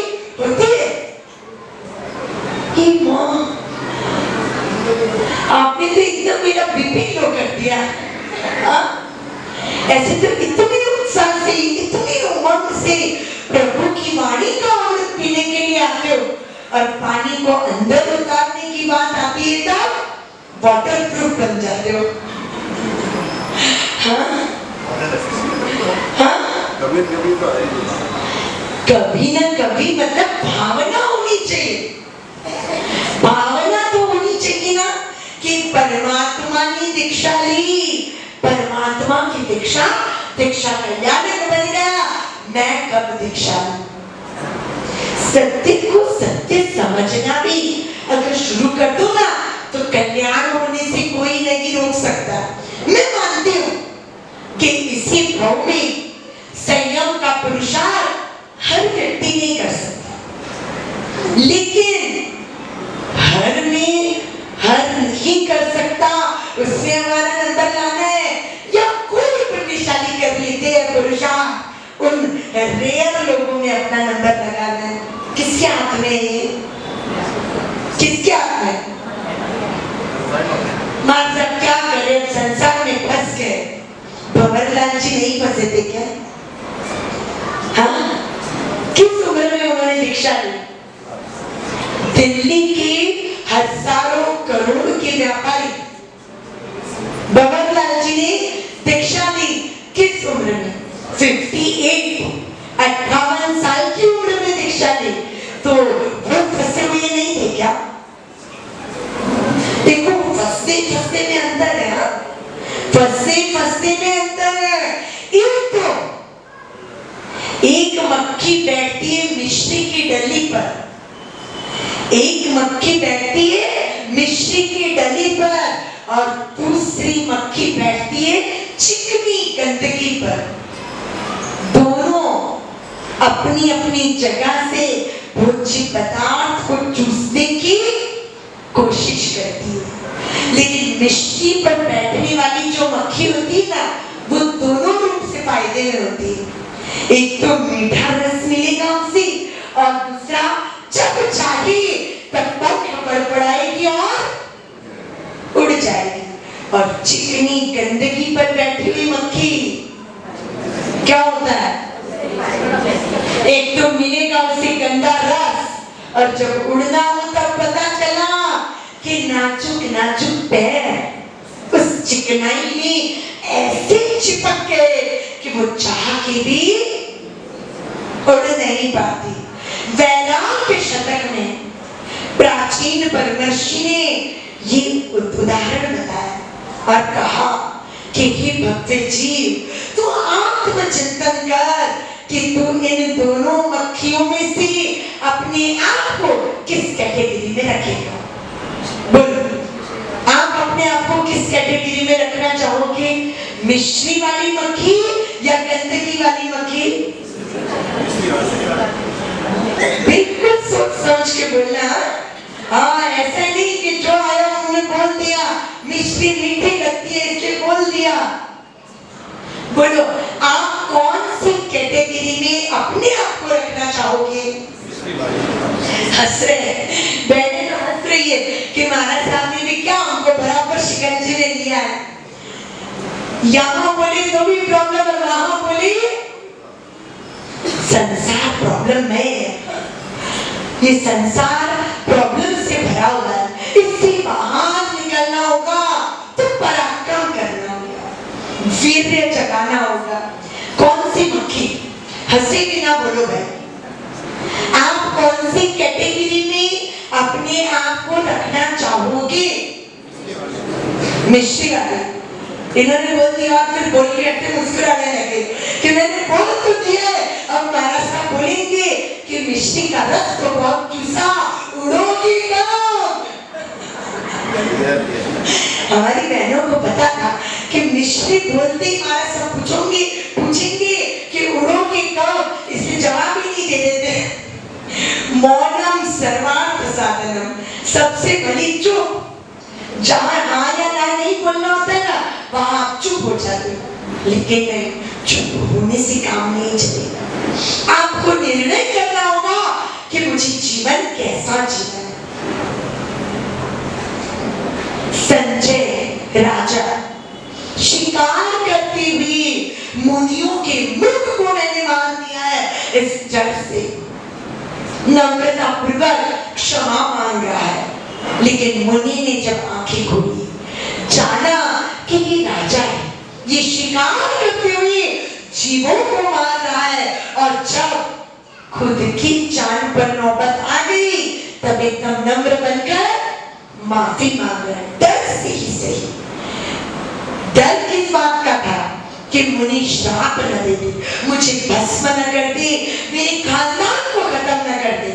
आपने तो एकदम मेरा और पानी को अंदर उतारने की बात आती है तब वाटर प्रूफ बन जाते हो। हाँ हाँ, कभी ना कभी मतलब भावना होनी चाहिए, भावना तो होनी चाहिए ना कि परमात्मा ने दीक्षा ली, परमात्मा की दीक्षा कल्याणक बन गया, मैं कब दीक्षा लूं? सत्य को सत्य समझना भी अगर शुरू कर दो ना तो कल्याण होने से कोई नहीं रोक सकता। मैं मानती हूँ कि इसी भाव में संयम का पुरुषार्थ हर व्यक्ति नहीं कर सकता, लेकिन हर नहीं कर सकता, उसमें हमारा नंबर लाना है या कोई पुण्यशाली कर लेते हैं पुरुषार्थ, उन रेयर लोगों में अपना नंबर लगाना है। किसके हाथ में है? किसके हाथ में? मां सब क्या करे, संसार में फंस गए। भंवरलाल जी नहीं फंसे थे क्या? हाँ, किस उम्र में उन्होंने दीक्षा ली? दिल्ली के हजारों करोड़ के व्यापारी भंवरलाल जी ने दीक्षा ली किस उम्र में? 58 साल की उम्र में दीक्षा ली। तो वो फंसे हुए नहीं थे क्या? देखो फंसते में अंतर है, हाँ? फंसते में अंतर है। एक मक्खी बैठती है मिश्री की डली पर, एक मक्खी बैठती है मिश्री की डली पर और दूसरी मक्खी बैठती है चिकनी गंदगी पर। दोनों अपनी अपनी जगह से भोज्य पदार्थ को चूसने की कोशिश करती है, लेकिन मिश्री पर बैठने वाली जो मक्खी होती है ना, वो दोनों रूप से फायदे में होती है। एक तो मीठा रस मिलेगा उसे और दूसरा जब चाहे तब तक बड़बड़ाएगी और उड़ जाएगी। और चिकनी गंदगी पर बैठी हुई मक्खी क्या होता है? एक तो मिलेगा उसे गंदा रस और जब उड़ना हो तब पता चला कि नाजुक नाजुक पैर उस चिकनाई में ऐसे चिपक गए कि वो चाह के भी उड़ नहीं पाती। वैराग्य शतक में प्राचीन परमर्षि ने ये उदाहरण बताया और कहा कि हे भक्त जीव, तू आत्मचिंतन कर कि तू इन दोनों मक्खियों में से अपने आप को किस कैटेगरी में रखेगा। बोलो, आप अपने आप को किस कैटेगरी में रखना चाहोगे? मिश्री वाली मक्खी या गंदगी वाली मक्खी? बिल्कुल सोच समझ के बोलना। हाँ, ऐसा नहीं कि जो आया उन्होंने बोल दिया मिश्री मीठी लगती है इसलिए बोल दिया। बोलो, आप कौन सी कैटेगरी में अपने आप को रखना चाहोगे? हंस रहे बहने तो हंस रही है कि महाराज साहब ने भी क्या हमको बराबर शिकंजे में लिया है। यहाँ बोले तो भी प्रॉब्लम है, वहां बोले संसार प्रॉब्लम है। ये संसार प्रॉब्लम से भरा हुआ है, इससे बाहर निकलना होगा तो पराक्रम करना होगा, वीर्य जगाना होगा। कौन सी मक्खी? हंसे भी ना बोलो भाई। आप कौन सी कैटेगरी में अपने आप को रखना चाहोगे? मिश्री वाले। इन्होंने बोल दिया और फिर बोल के ऐसे मुस्कुराने लगे कि मैंने बोल तो दिया है। अब महाराज साहब बोलेंगे कि मिश्री का रस तो बहुत चूसा, उड़ोगी कब? हमारी बहनों को पता था कि मिश्री बोलते ही महाराज साहब पूछेंगे कि उड़ोगी कब, इसलिए जवाब ही नहीं दे देते। मौनम सर्वार्थ साधनम, सबसे बड़ी चुप। जहां हाँ या ना नहीं बोलना होता है ना, वहां आप चुप हो जाते हो। लेकिन नहीं, चुप होने से काम नहीं चलेगा। आपको निर्णय करना होगा कि मुझे जीवन कैसा जीना है। संजय राजा शिकार करते हुए मुनियों के मुख को मैंने मान दिया है इस जड़ से। नम्रता पूर्वक क्षमा मांग रहा है। लेकिन मुनि ने जब आंखें खोली, जाना कि ये राजा है, ये शिकार करते हुए जीवों को मार रहा है, और जब खुद की जान पर नौबत आ गई तब एकदम नम्र बनकर माफी मांग रहा है। डर से ही सही। डर किस बात का था कि मुनि श्राप न दे दे, मुझे भस्म न कर दे, मेरे खानदान को खत्म न कर दे।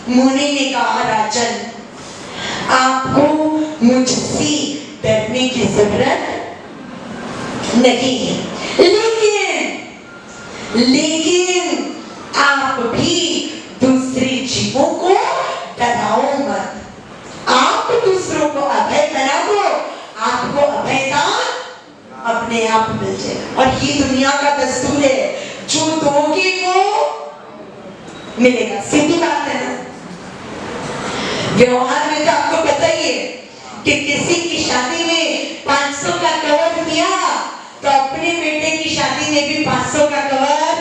मुनि ने कहा, राजन, आपको मुझसे डरने की जरूरत नहीं है, लेकिन आप भी दूसरे जीवों को डराओ मत। आप दूसरों को अभय बना दो, आपको अभयदान अपने आप मिल जाएगा। और ये दुनिया का दस्तूर है, जो दोगे वो मिलेगा। सीधी बात है ना। व्यवहार में तो आपको पता ही है कि किसी की शादी में 500 का कवर दिया तो अपने बेटे की शादी में भी 500 का कवर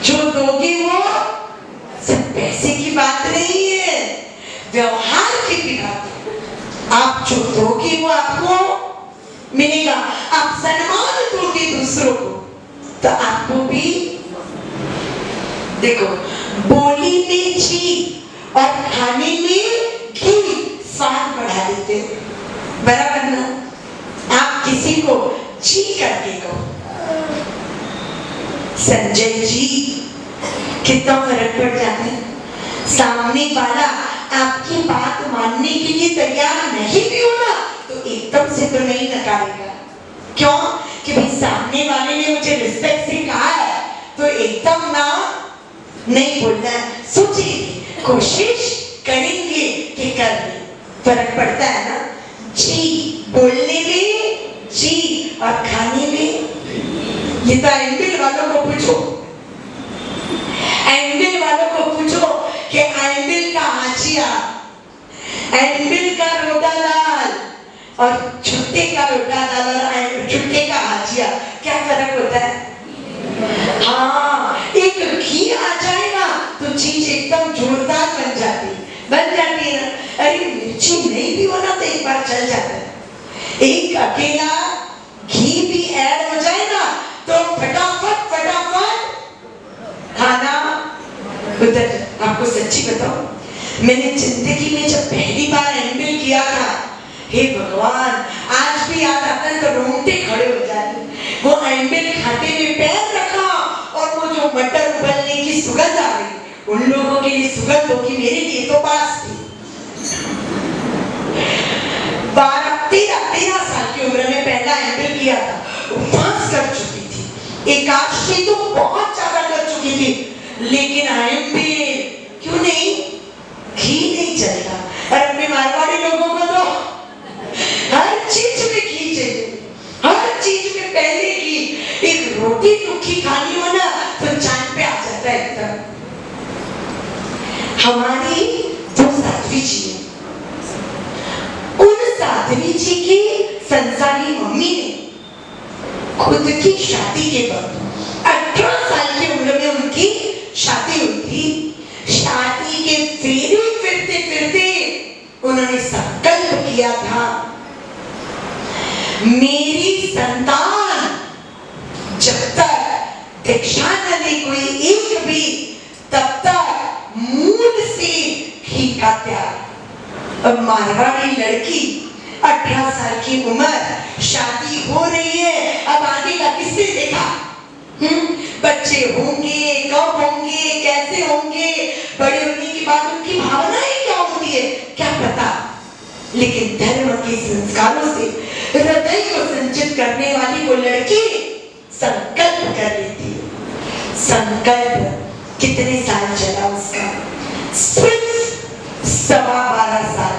जो दोगे वो सिर्फ पैसे की बात नहीं है, व्यवहार की भी बात है। आप जो दोगे वो आपको मिलेगा। आप सम्मान दोगे दूसरों को तो आपको भी, देखो, बोली में जी और खाने में घी स्वाद बढ़ा देते, बराबर ना। आप किसी को जी करके कहो, संजय जी, कितना फर्क पड़ जाता है। सामने वाला आपकी बात मानने के लिए तैयार नहीं भी होना तो एकदम से तो नहीं नकारेगा। क्यों? कि भाई सामने वाले ने मुझे रिस्पेक्ट से कहा है तो एकदम ना नहीं बोलना है, सोचेंगे, कोशिश करेंगे कि कर ले। फर्क पड़ता है ना। जी बोलने में जी और खाने में। ये तो एंबिल वालों को पूछो, एंबिल वालों को पूछो कि एंबिल का हाजिया, एंबिल का रोटा दाल और छुट्टे का रोटा दाल और छुट्टे का हाजिया, क्या फर्क होता है? हाँ, एक घी आ जाएगा तो चीज एकदम जोरदार बन जाती है ना। अरे मिर्ची नहीं भी होना तो एक बार चल जाता है। एक अकेला घी भी ऐड हो जाए ना तो फटाफट खाना उधर। आपको सच्ची बताओ, मैंने जिंदगी में जब पहली बार एंबिल किया था, हे भगवान, आज भी याद आता है तो रोंगटे खड़े हो जाते। वो एंबिल खाते में पैर रखा और वो जो मटर उबलने की सुगंध आ रही, उन लोगों के लिए सुगंध होगी, मेरे लिए तो पास थी। 13 साल की उम्र में पहला एंबिल किया था। उपवास कर चुकी थी, एकादशी तो बहुत ज्यादा कर चुकी थी, लेकिन एंबिल क्यों नहीं? घी नहीं चलता। और अपने मारवाड़ी लोगों को तो हर चीज में घी चाहिए, हर चीज में पहले घी। एक रोटी टुक्की खानी हो ना तो जान पे आ जाता है एकदम। हमारी जो साध्वी जी है, उन साध्वी जी की संसारी मम्मी ने खुद की शादी के बाद 18 साल की उम्र में उनकी शादी हुई थी। शादी के फेरे फिरते फिरते उन्होंने संकल्प किया था, मेरी संतान जब तक दीक्षा न ले कोई एक भी, तब तक मूल से घी का त्याग। अब मारवाड़ी लड़की 18 साल की उम्र, शादी हो रही है, अब आगे का किसने देखा? बच्चे होंगे, कब होंगे, कैसे होंगे, बड़े होने के बाद उनकी भावनाएं क्या होती है, क्या पता। लेकिन धर्म के संस्कारों से हृदय को संचित करने वाली वो लड़की संकल्प कर लेती है। संकल्प कितने साल चला उसका? सिर्फ 12.25 साल।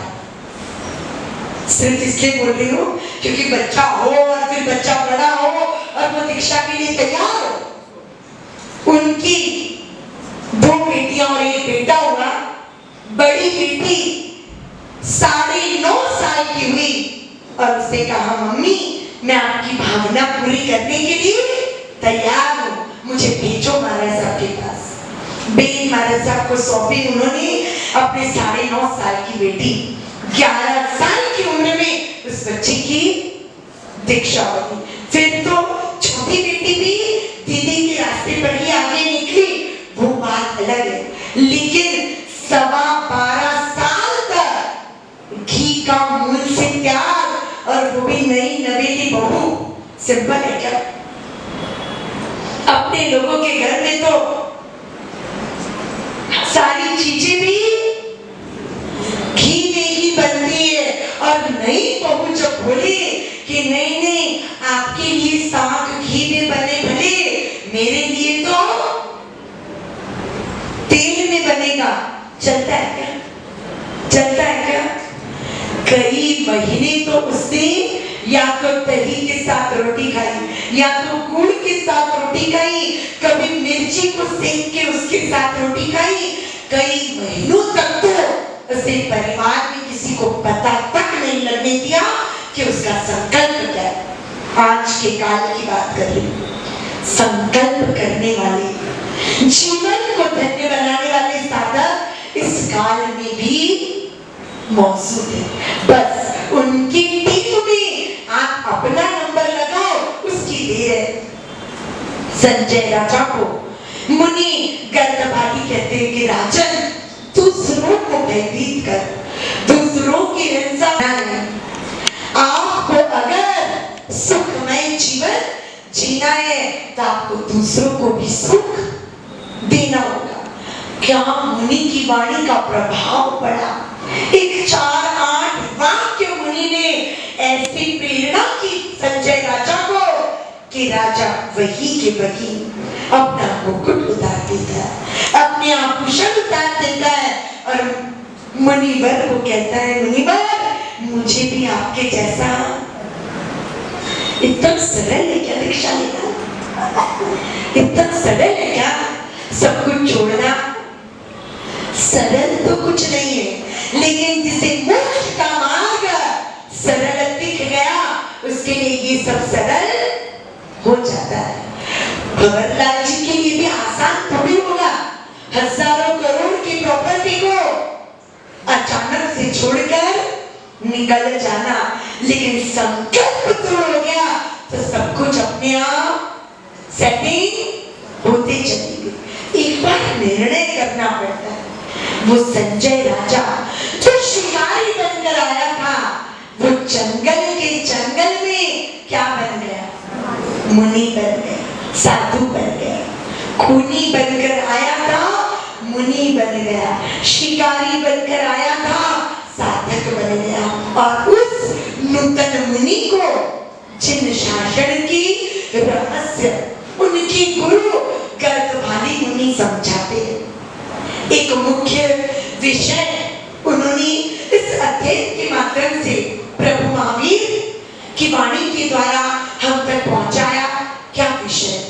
सिर्फ इसलिए बोल रही हूँ क्योंकि बच्चा हो और फिर बच्चा बड़ा हो और वो दीक्षा के लिए तैयार हो। उनकी 2 बेटियां और 1 बेटा हुआ। बड़ी बेटी 9.5 साल की हुई और उसने कहा, मम्मी मैं आपकी भावना पूरी करने के लिए तैयार हूँ, मुझे भेजो महाराज साहब के पास। बेन महाराज साहब को सौंपी उन्होंने अपने 9.5 साल की बेटी 11 साल की उम्र में उस बच्चे की दीक्षा हुई। फिर तो छोटी बेटी भी दीदी के रास्ते पर ही आगे निकली, वो बात अलग है। लेकिन 12.25 साल तक घी का मूल से त्याग, और वो भी नई नवेली बहू, सिंपल है क्या? अपने लोगों के घर में तो सारी चीजें भी घी में ही बनती है, और नई बहू जब बोली कि नहीं नहीं आपके लिए साग घी में बने भले, मेरे लिए तो तेल में बनेगा, चलता है क्या? चलता है क्या? कई महीने तो उसने या तो दही के साथ रोटी खाई, या तो गुड़ के साथ रोटी खाई, कभी मिर्ची को सेक के उसके साथ रोटी खाई। कई महीनों तक तो उसे परिवार में किसी को पता तक नहीं लगने दिया कि उसका संकल्प क्या है। आज के काल की बात कर रही हूँ। संकल्प करने वाले, जीवन को धन्य बनाने वाले साधक इस काल में भी मौजूद है। बस उनकी टीम में आप अपना नंबर लगाओ, उसकी देर है। संजय राजा को मुनि गर्दभाटी कहते हैं कि राजन, दूसरों को भयभीत कर, दूसरों की हिंसा न, आपको अगर सुखमय जीवन जीना है तो आपको दूसरों को भी सुख देना होगा। क्या मुनि की वाणी का प्रभाव पड़ा। एक 4-8 वाक्य मुनि ने ऐसी प्रेरणा की संजय राजा को कि राजा वही के वही अपना मुकुट उतार देता है, अपने आभूषण उतार देता है, और मुनिवर को कहता है, मुनिवर मुझे भी आपके जैसा। इतना सरल है क्या दीक्षा लेना? इतना सरल है क्या सब कुछ छोड़ना? सरल तो कुछ नहीं है, लेकिन जिसे मोक्ष का मार्ग सरल दिख गया, उसके लिए ये सब सरल हो जाता है। खबरलाल जी के लिए भी आसान थोड़ी होगा हजारों करोड़ की प्रॉपर्टी को अचानक से छोड़कर निकल जाना, लेकिन संकल्प तो हो गया तो सब कुछ अपने आप सेटिंग होते चली गई। एक बार निर्णय करना पड़ता है। वो संजय राजा जो शिकारी बनकर आया था, वो जंगल में क्या बन गया? मुनि बन गया, साधु बन गया। खूनी बनकर आया था, मुनि बन गया। शिकारी बनकर आया था, साधक बन गया। और उस नूतन मुनि को जिन शासन की रहस्य उनकी गुरु गर्दभाली मुनि समझाते हैं। एक मुख्य विषय उन्होंने इस अध्ययन के माध्यम से प्रभु महावीर की वाणी के द्वारा हम तक पहुंचाया। क्या विषय?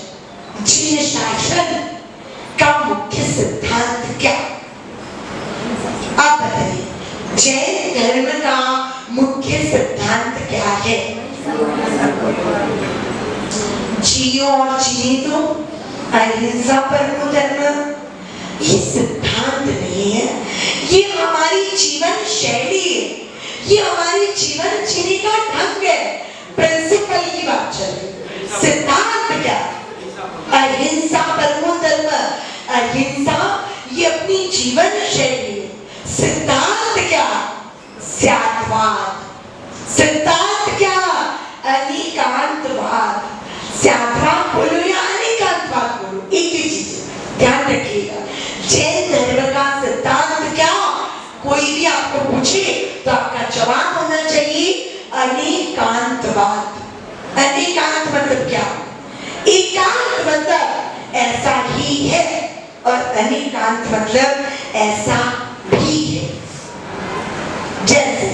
जिन शासन का मुख्य सिद्धांत क्या? आप बताइए, जैन धर्म का मुख्य सिद्धांत क्या है? जियो और जीने दो, अहिंसा परमो धर्म। ये सिद्धांत नहीं है, ये हमारी जीवन शैली है, ये हमारी जीवन जीने का ढंग है। प्रिंसिपल की बात चल रही। सिद्धांत क्या? अहिंसा परमो धर्म। अहिंसा ये अपनी जीवन शैली है। सिद्धांत क्या? स्याद्वाद। सिद्धांत क्या? अनिकांतवाद। स्याद्वाद बोलो या अनिकांतवाद बोलो, एक ही चीज है, ध्यान रखिएगा। जैन धर्म का सिद्धांत क्या? कोई भी आपको पूछे तो आपका जवाब होना चाहिए अनिकांतवाद। अनिकांत मतलब क्या? एकांत मतलब ऐसा ही है, और अनिकांत मतलब ऐसा भी है। जैसे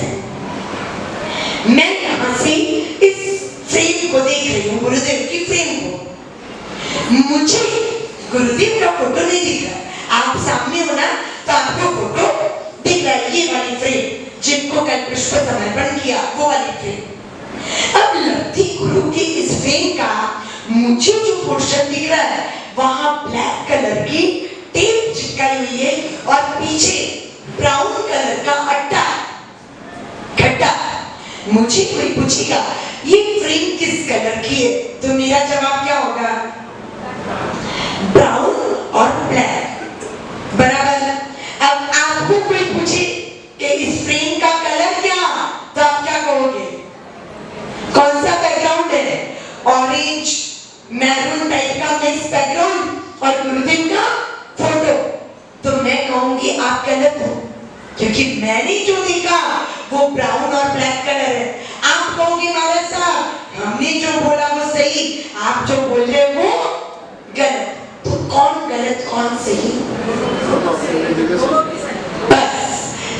मैं यहां से इस फ्रेम को देख रही हूँ, गुरुदेव की फ्रेम को, मुझे गुरुदेव का फोटो नहीं दिख रहा। आप सामने हो ना, तो आपको फोटो दिख रहा है, ये वाली फ्रेम जिनको कल पुष्प समर्पण किया, वो वाली फ्रेम। अब लब्धि गुरु की इस फ्रेम का मुझे जो पोर्शन दिख रहा है, वहां ब्लैक कलर की टेप चिपकाई हुई है, और पीछे ब्राउन कलर का अट्टा खट्टा। मुझे कोई पूछेगा ये फ्रेम किस कलर की है, तो मेरा जवाब क्या होगा? ब्राउन और ब्लैक, बराबर। अब आपको कोई पूछे कि इस फ्रेम का कलर क्या, तो आप क्या कहोगे? कौन सा बैकग्राउंड है? ऑरेंज मैरून टाइप का मिक्स बैकग्राउंड और गुरुदेव का फोटो। तो मैं कहूंगी आप गलत हो, क्योंकि मैंने जो देखा वो ब्राउन और ब्लैक कलर है। आप कहोगे महाराज साहब हमने जो बोला वो सही, आप जो बोल रहे हो वो गलत। तो कौन गलत कौन सही? बस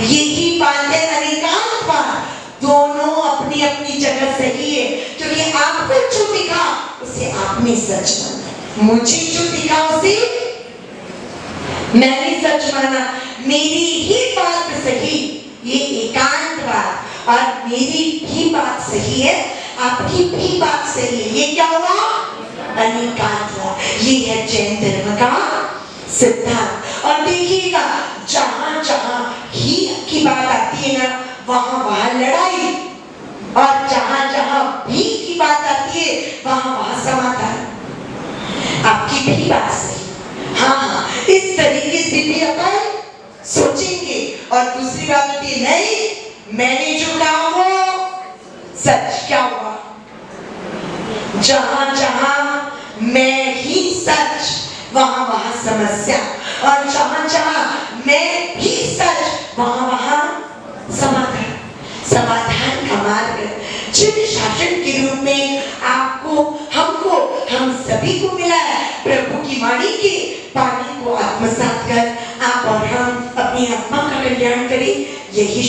यही बात है अनेकांतवाद। दोनों अपनी अपनी जगह सही है, क्योंकि आपको जो दिखा उसे आपने सच माना, मुझे जो दिखा उसे मैंने सच माना। मेरी ही बात सही, ये एकांतवाद। और मेरी भी बात सही है, आपकी भी बात सही है, ये क्या हुआ? अनेकांतवाद। ये है जैन धर्म का सिद्धांत। और देखिएगा जहां जहां ही की बात आती है ना, वहां वहां लड़ाई, और जहां जहां भी की बात आती है वहां वहां समाधान। आपकी भी बात सही। हाँ, इस तरीके से भी अपन सोचेंगे। और दूसरी बात होती है नहीं, मैंने जो कहा वो सच। क्या हुआ? जहां जहां मैं ही सच, वहां वहां समस्या, और जहां जहां मैं भी सच, वहां वहां समाधान। समाधान का मार्ग जिन शासन के रूप में आपको, हमको, हम सभी को मिला है, प्रभु की वाणी के पानी को आत्मसात कर आप और हम अपनी आत्मा का कल्याण करें। यही